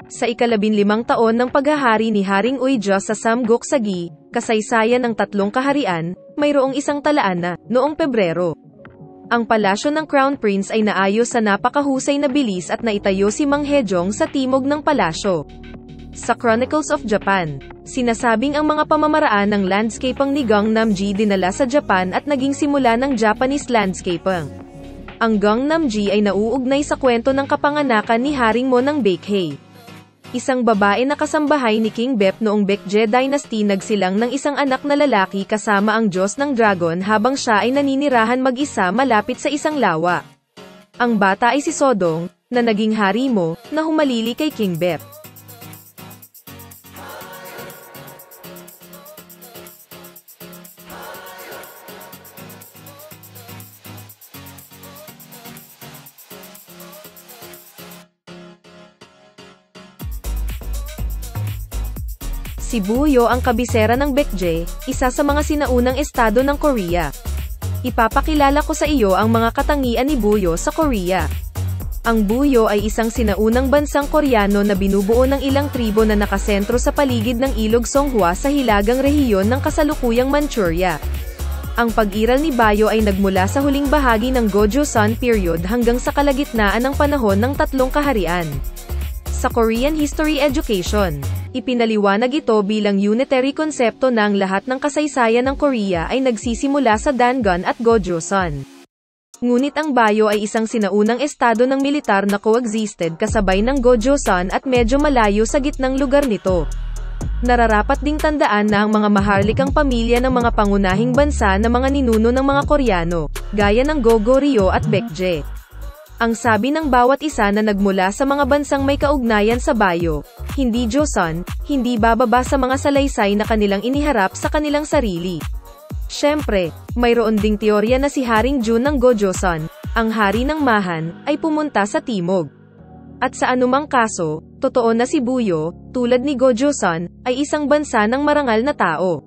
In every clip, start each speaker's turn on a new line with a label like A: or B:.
A: Sa ika-15 taon ng paghahari ni Haring Uijo sa Samguk Sagi, kasaysayan ng 3 kaharian, mayroong isang talaan na, noong Pebrero. Ang palasyo ng Crown Prince ay naayos sa napakahusay na bilis at naitayo si Mang Hejong sa timog ng palasyo. Sa Chronicles of Japan, sinasabing ang mga pamamaraan ng landscaping ni Gangnam-ji dinala sa Japan at naging simula ng Japanese landscaping. Ang Gangnam-ji ay nauugnay sa kwento ng kapanganakan ni Haring Mo ng Baekje. Isang babae na kasambahay ni King Bep noong Baekje Dynasty nagsilang ng isang anak na lalaki kasama ang Diyos ng Dragon habang siya ay naninirahan mag-isa malapit sa isang lawa. Ang bata ay si Sodong, na naging hari mo, na humalili kay King Bep. Si Buyo ang kabisera ng Baekje, isa sa mga sinaunang estado ng Korea. Ipapakilala ko sa iyo ang mga katangian ni Buyo sa Korea. Ang Buyo ay isang sinaunang bansang Koreano na binubuo ng ilang tribo na nakasentro sa paligid ng Ilog Songhua sa hilagang rehiyon ng kasalukuyang Manchuria. Ang pag-iral ni Buyo ay nagmula sa huling bahagi ng Gojoseon period hanggang sa kalagitnaan ng panahon ng 3 kaharian. Sa Korean History Education, ipinaliwanag ito bilang unitary konsepto na ang lahat ng kasaysayan ng Korea ay nagsisimula sa Dangun at Gojoseon. Ngunit ang Buyo ay isang sinaunang estado ng militar na coexisted kasabay ng Gojoseon at medyo malayo sa gitnang lugar nito. Nararapat ding tandaan na ang mga maharlikang pamilya ng mga pangunahing bansa na mga ninuno ng mga Koreano, gaya ng Goguryeo at Baekje. Ang sabi ng bawat isa na nagmula sa mga bansang may kaugnayan sa Buyo, hindi Joseon, hindi bababa sa mga salaysay na kanilang iniharap sa kanilang sarili. Siyempre, mayroon ding teorya na si Haring Jun ng Gojoseon, ang hari ng Mahan, ay pumunta sa timog. At sa anumang kaso, totoo na si Buyo, tulad ni Gojoseon, ay isang bansa ng marangal na tao.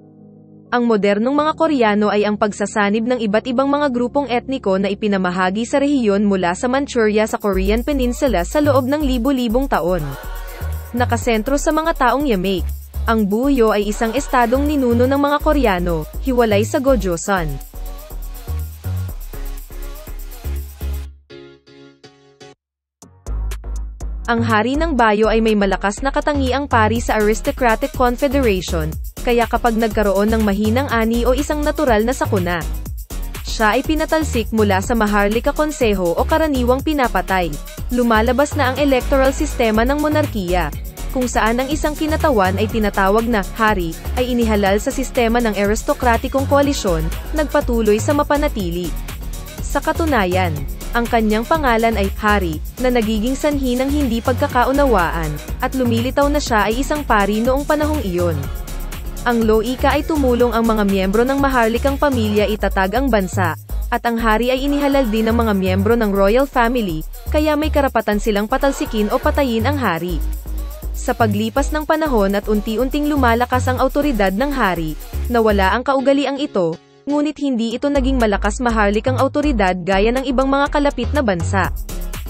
A: Ang modernong mga Koreano ay ang pagsasanib ng iba't ibang mga grupong etniko na ipinamahagi sa rehiyon mula sa Manchuria sa Korean Peninsula sa loob ng libu-libong taon. Nakasentro sa mga taong Yamek. Ang Buyo ay isang estadong ninuno ng mga Koreano, hiwalay sa Gojoseon. Ang hari ng Buyo ay may malakas na katangiang pari sa Aristocratic Confederation, kaya kapag nagkaroon ng mahinang ani o isang natural na sakuna, siya ay pinatalsik mula sa Maharlika Konseho o karaniwang pinapatay. Lumalabas na ang electoral sistema ng monarkiya, kung saan ang isang kinatawan ay tinatawag na hari, ay inihalal sa sistema ng aristokratikong koalisyon, nagpatuloy sa mapanatili. Sa katunayan, ang kanyang pangalan ay hari, na nagiging sanhi ng hindi pagkakaunawaan, at lumilitaw na siya ay isang pari noong panahong iyon. Ang loika ay tumulong ang mga miyembro ng maharlikang pamilya itatag ang bansa, at ang hari ay inihalal din ng mga miyembro ng royal family, kaya may karapatan silang patalsikin o patayin ang hari. Sa paglipas ng panahon at unti-unting lumalakas ang awtoridad ng hari, nawala ang kaugaliang ito, ngunit hindi ito naging malakas maharlikang awtoridad gaya ng ibang mga kalapit na bansa.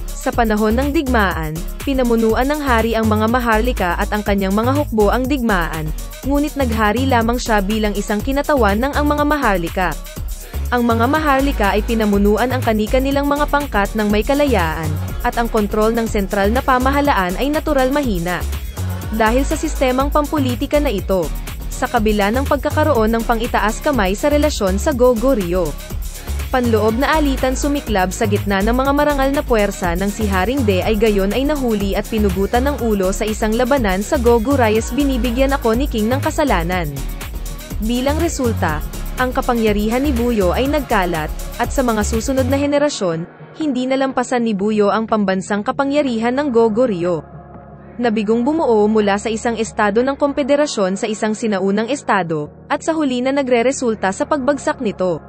A: Sa panahon ng digmaan, pinamunuan ng hari ang mga maharlika at ang kanyang mga hukbo ang digmaan, ngunit naghari lamang siya bilang isang kinatawan ng ang mga maharlika. Ang mga maharlika ay pinamunuan ang kani-kanilang mga pangkat ng may kalayaan, at ang kontrol ng sentral na pamahalaan ay natural mahina. Dahil sa sistemang pampulitika na ito, sa kabila ng pagkakaroon ng pang-itaas kamay sa relasyon sa Goguryeo, panloob na alitan sumiklab sa gitna ng mga marangal na puwersa ng si Haring De ay gayon ay nahuli at pinugutan ng ulo sa isang labanan sa Goguryeo. Binibigyan ako ni King ng kasalanan. Bilang resulta, ang kapangyarihan ni Buyo ay nagkalat, at sa mga susunod na henerasyon, hindi nalampasan ni Buyo ang pambansang kapangyarihan ng Goguryeo. Nabigong bumuo mula sa isang estado ng kompederasyon sa isang sinaunang estado, at sa huli na nagre-resulta sa pagbagsak nito.